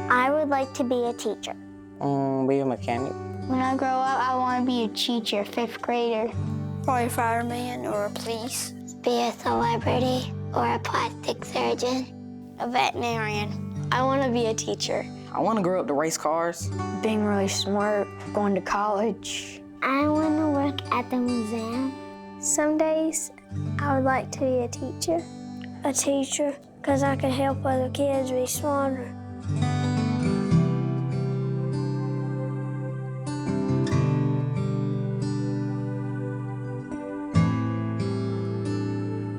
I would like to be a teacher. Be a mechanic. When I grow up, I want to be a teacher, 5th grader. Or a fireman or a police. Be a celebrity or a plastic surgeon. A veterinarian. I want to be a teacher. I want to grow up to race cars. Being really smart, going to college. I want to work at the museum. Some days, I would like to be a teacher. A teacher, because I can help other kids be smarter.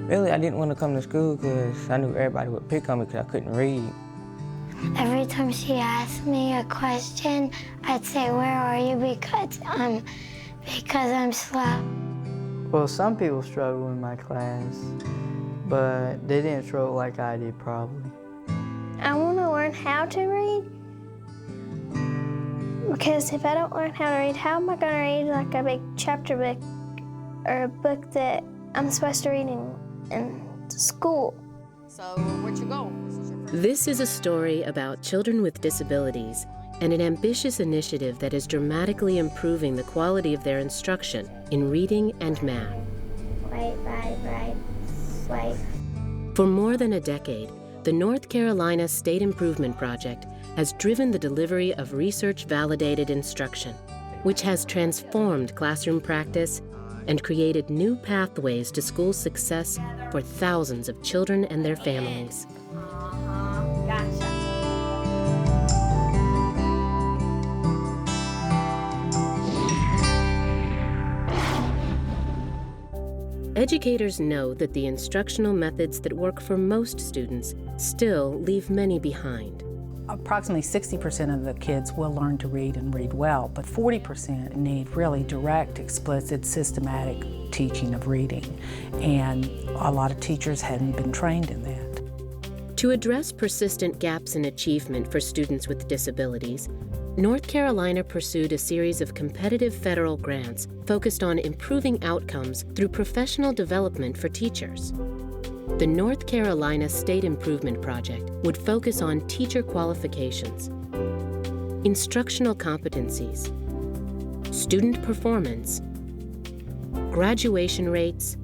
Really, I didn't want to come to school because I knew everybody would pick on me because I couldn't read. Every time she asked me a question, I'd say, "Where are you?" because I'm slow. Well, some people struggle in my class, but they didn't struggle like I did, probably. I want to learn how to read, because if I don't learn how to read, how am I going to read like a big chapter book or a book that I'm supposed to read in school? So where'd you go? This is a story about children with disabilities and an ambitious initiative that is dramatically improving the quality of their instruction in reading and math. Right. Swipe. For more than a decade, the North Carolina State Improvement Project has driven the delivery of research-validated instruction, which has transformed classroom practice and created new pathways to school success for thousands of children and their families. Gotcha. Educators know that the instructional methods that work for most students still leave many behind. Approximately 60% of the kids will learn to read and read well, but 40% need really direct, explicit, systematic teaching of reading. And a lot of teachers hadn't been trained in that. To address persistent gaps in achievement for students with disabilities, North Carolina pursued a series of competitive federal grants focused on improving outcomes through professional development for teachers. The North Carolina State Improvement Project would focus on teacher qualifications, instructional competencies, student performance, graduation rates,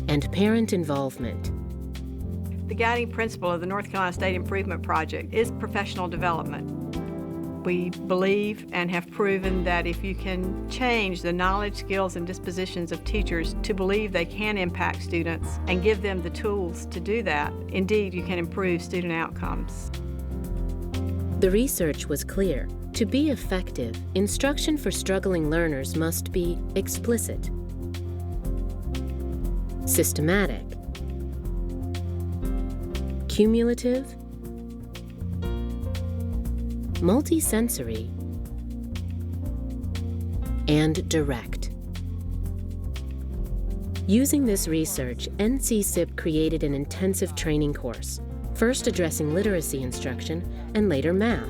and parent involvement. The guiding principle of the North Carolina State Improvement Project is professional development. We believe and have proven that if you can change the knowledge, skills, and dispositions of teachers to believe they can impact students and give them the tools to do that, indeed you can improve student outcomes. The research was clear. To be effective, instruction for struggling learners must be explicit, systematic, cumulative, multisensory, and direct. Using this research, NCSIP created an intensive training course, first addressing literacy instruction and later math.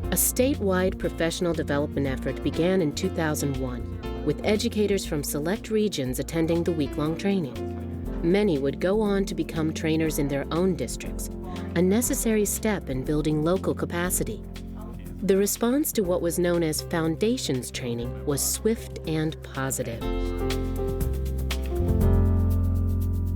A statewide professional development effort began in 2001, with educators from select regions attending the week-long training. Many would go on to become trainers in their own districts, a necessary step in building local capacity. The response to what was known as foundations training was swift and positive.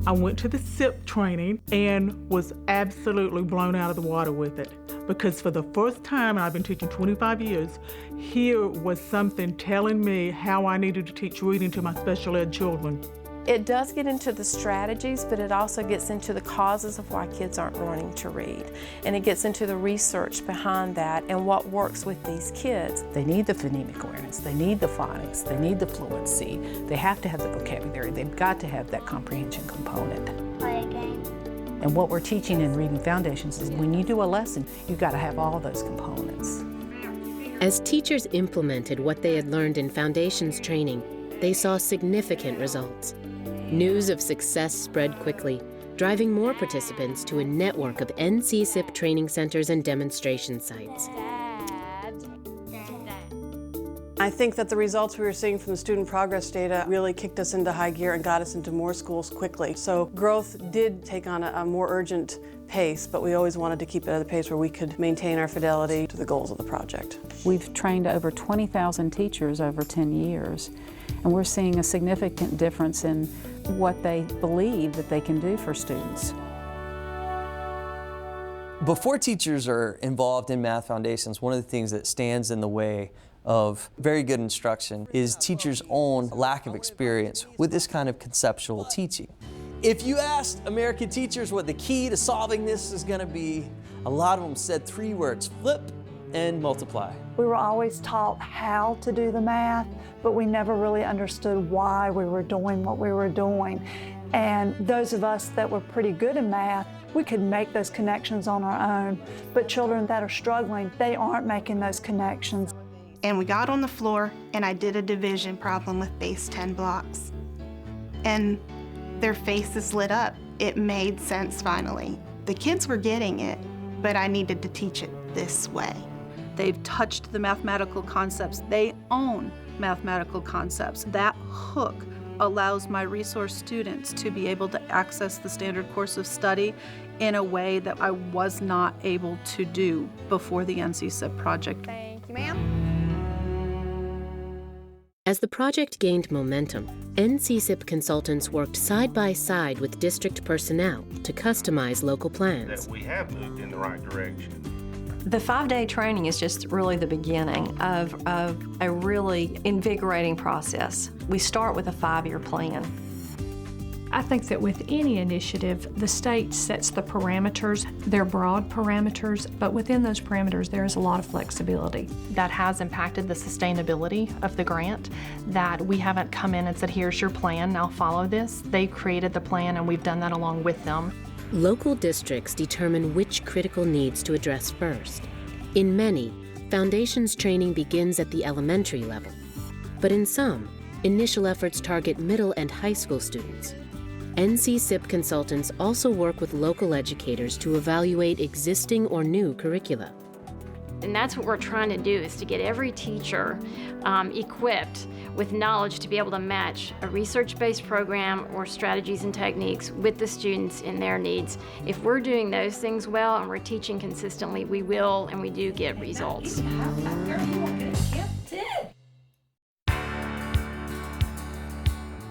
I went to the SIP training and was absolutely blown out of the water with it, because for the first time, and I've been teaching 25 years, here was something telling me how I needed to teach reading to my special ed children. It does get into the strategies, but it also gets into the causes of why kids aren't learning to read. And it gets into the research behind that and what works with these kids. They need the phonemic awareness, they need the phonics, they need the fluency, they have to have the vocabulary, they've got to have that comprehension component. Play a game. And what we're teaching in Reading Foundations is when you do a lesson, you've got to have all those components. As teachers implemented what they had learned in foundations training, they saw significant results. News of success spread quickly, driving more participants to a network of NCSIP training centers and demonstration sites. I think that the results we were seeing from the student progress data really kicked us into high gear and got us into more schools quickly. So growth did take on a more urgent pace, but we always wanted to keep it at a pace where we could maintain our fidelity to the goals of the project. We've trained over 20,000 teachers over 10 years, and we're seeing a significant difference in what they believe that they can do for students. Before teachers are involved in Math Foundations, one of the things that stands in the way of very good instruction is teachers' own lack of experience with this kind of conceptual teaching. If you asked American teachers what the key to solving this is going to be, a lot of them said 3 words: flip and multiply. We were always taught how to do the math, but we never really understood why we were doing what we were doing. And those of us that were pretty good in math, we could make those connections on our own. But children that are struggling, they aren't making those connections. And we got on the floor and I did a division problem with base 10 blocks. And their faces lit up. It made sense finally. The kids were getting it, but I needed to teach it this way. They've touched the mathematical concepts. They own mathematical concepts. That hook allows my resource students to be able to access the standard course of study in a way that I was not able to do before the NC-SIP project. Thank you, ma'am. As the project gained momentum, NC-SIP consultants worked side by side with district personnel to customize local plans. That we have moved in the right direction. The 5-day training is just really the beginning of a really invigorating process. We start with a 5-year plan. I think that with any initiative, the state sets the parameters. They're broad parameters, but within those parameters, there is a lot of flexibility. That has impacted the sustainability of the grant, that we haven't come in and said, here's your plan, now follow this. They created the plan and we've done that along with them. Local districts determine which critical needs to address first. In many, foundations training begins at the elementary level. But in some, initial efforts target middle and high school students. NC-SIP consultants also work with local educators to evaluate existing or new curricula. And that's what we're trying to do, is to get every teacher equipped with knowledge to be able to match a research-based program or strategies and techniques with the students and their needs. If we're doing those things well and we're teaching consistently, we will and we do get results.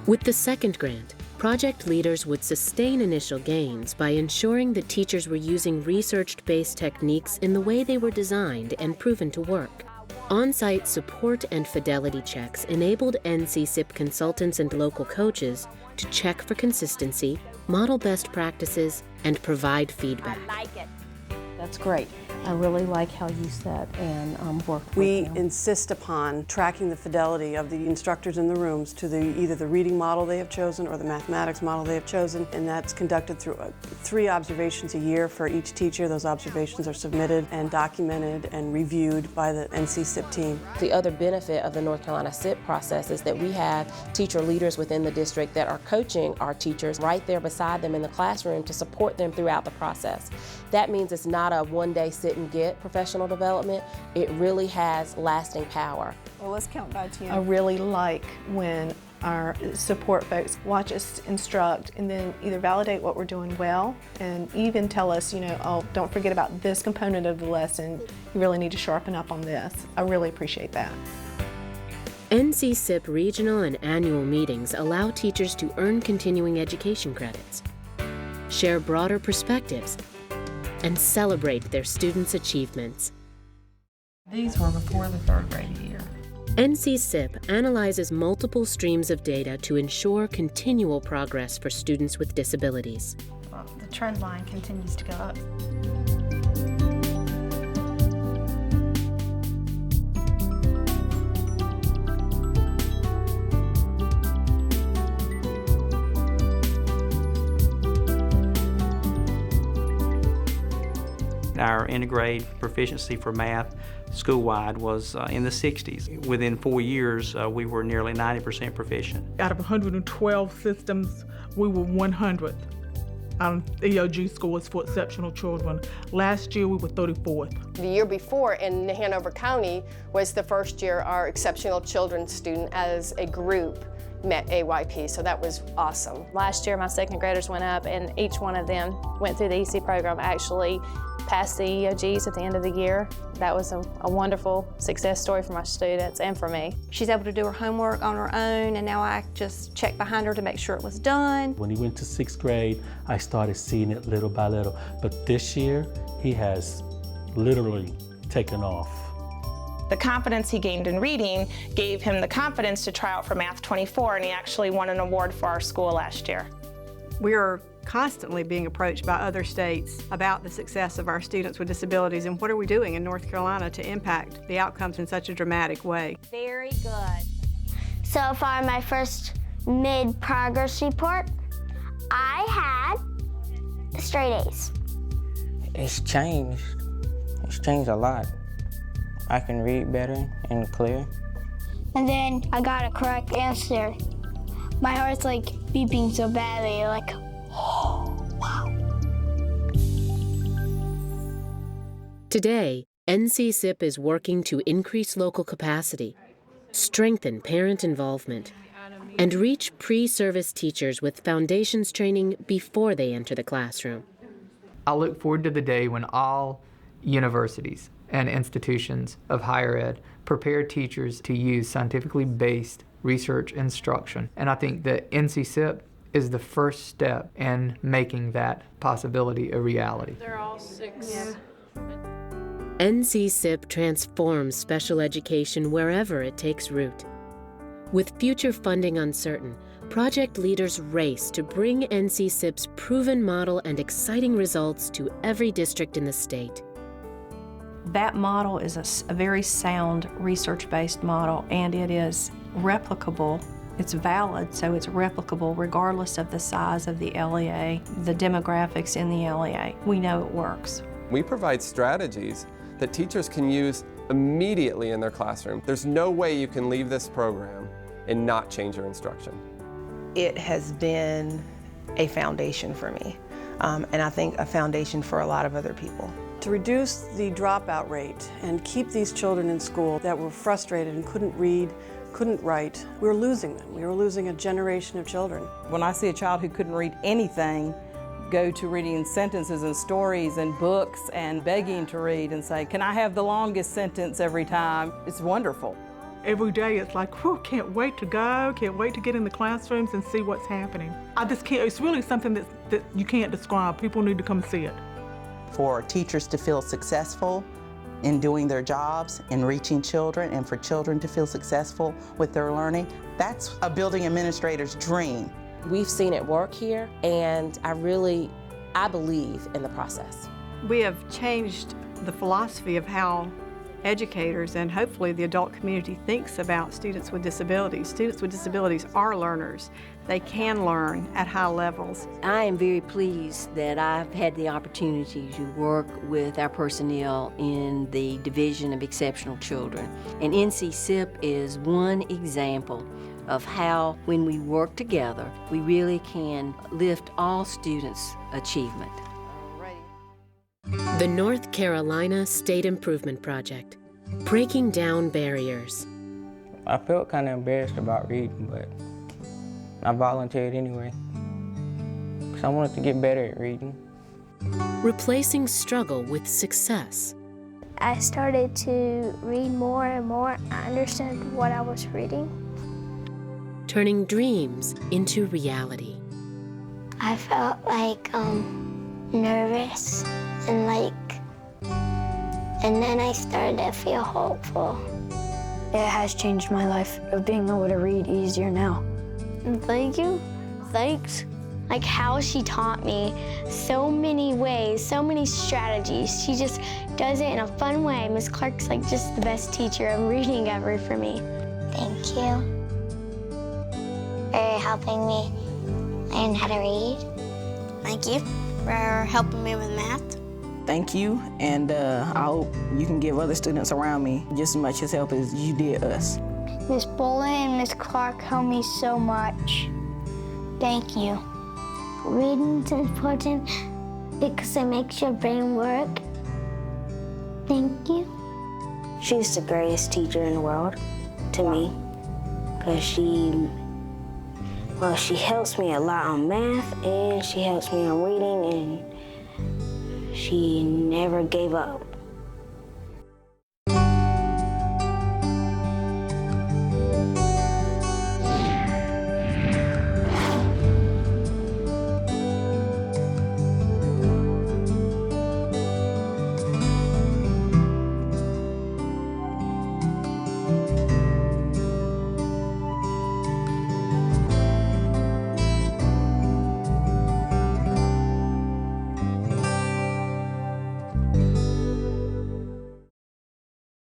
With the second grant, project leaders would sustain initial gains by ensuring that teachers were using research-based techniques in the way they were designed and proven to work. On-site support and fidelity checks enabled NC-SIP consultants and local coaches to check for consistency, model best practices, and provide feedback. I like it. That's great. I really like how you set and work with We them. insist upon tracking the fidelity of the instructors in the rooms to either the reading model they have chosen or the mathematics model they have chosen, and that's conducted through 3 observations a year for each teacher. Those observations are submitted and documented and reviewed by the NC-SIP team. The other benefit of the North Carolina SIP process is that we have teacher leaders within the district that are coaching our teachers right there beside them in the classroom to support them throughout the process. That means it's not a one-day sit and get professional development. It really has lasting power. Well, let's count by 10. I really like when our support folks watch us instruct and then either validate what we're doing well and even tell us, you know, oh, don't forget about this component of the lesson. You really need to sharpen up on this. I really appreciate that. NC-SIP regional and annual meetings allow teachers to earn continuing education credits, share broader perspectives, and celebrate their students' achievements. These were before the 3rd grade year. NC-SIP analyzes multiple streams of data to ensure continual progress for students with disabilities. Well, the trend line continues to go up. Our integrated proficiency for math school-wide was in the 60s. Within 4 years, we were nearly 90% proficient. Out of 112 systems, we were 100th on EOG scores for exceptional children. Last year, we were 34th. The year before in Hanover County was the first year our exceptional children student as a group met AYP, so that was awesome. Last year, my second graders went up, and each one of them went through the EC program, actually passed the EOGs at the end of the year. That was a wonderful success story for my students and for me. She's able to do her homework on her own, and now I just check behind her to make sure it was done. When he went to 6th grade, I started seeing it little by little. But this year, he has literally taken off. The confidence he gained in reading gave him the confidence to try out for Math 24, and he actually won an award for our school last year. We are constantly being approached by other states about the success of our students with disabilities and what are we doing in North Carolina to impact the outcomes in such a dramatic way. Very good. So far, my first mid-progress report, I had straight A's. It's changed. It's changed a lot. I can read better and clear. And then I got a correct answer. My heart's like beeping so badly, like, oh, wow. Today, NCSIP is working to increase local capacity, strengthen parent involvement, and reach pre-service teachers with foundations training before they enter the classroom. I look forward to the day when all universities and institutions of higher ed prepare teachers to use scientifically based research instruction. And I think that NCSIP is the first step in making that possibility a reality. They're all 6. Yeah. NCSIP transforms special education wherever it takes root. With future funding uncertain, project leaders race to bring NCSIP's proven model and exciting results to every district in the state. That model is a very sound research-based model, and it is replicable. It's valid, so it's replicable regardless of the size of the LEA, the demographics in the LEA. We know it works. We provide strategies that teachers can use immediately in their classroom. There's no way you can leave this program and not change your instruction. It has been a foundation for me, and I think a foundation for a lot of other people. To reduce the dropout rate and keep these children in school that were frustrated and couldn't read, couldn't write, we were losing them. We were losing a generation of children. When I see a child who couldn't read anything go to reading sentences and stories and books and begging to read and say, can I have the longest sentence every time? It's wonderful. Every day it's like, whew, can't wait to go, can't wait to get in the classrooms and see what's happening. I just can't, it's really something that you can't describe. People need to come see it. For teachers to feel successful in doing their jobs and reaching children, and for children to feel successful with their learning, that's a building administrator's dream. We've seen it work here, and I believe in the process. We have changed the philosophy of how educators and hopefully the adult community thinks about students with disabilities. Students with disabilities are learners. They can learn at high levels. I am very pleased that I've had the opportunity to work with our personnel in the Division of Exceptional Children. And NCSIP is one example of how, when we work together, we really can lift all students' achievement. The North Carolina State Improvement Project, breaking down barriers. I felt kind of embarrassed about reading, but I volunteered anyway, because I wanted to get better at reading. Replacing struggle with success. I started to read more and more. I understood what I was reading. Turning dreams into reality. I felt like nervous and then I started to feel hopeful. It has changed my life of being able to read easier now. And thank you. Thanks. Like how she taught me so many ways, so many strategies. She just does it in a fun way. Miss Clark's like just the best teacher of reading ever for me. Thank you for helping me learn how to read. Thank you for helping me with math. Thank you, and I hope you can give other students around me just as much as help as you did us. Miss Bolin and Miss Clark helped me so much. Thank you. Reading's important because it makes your brain work. Thank you. She's the greatest teacher in the world to me because she Well, she helps me a lot on math, and she helps me on reading, and she never gave up.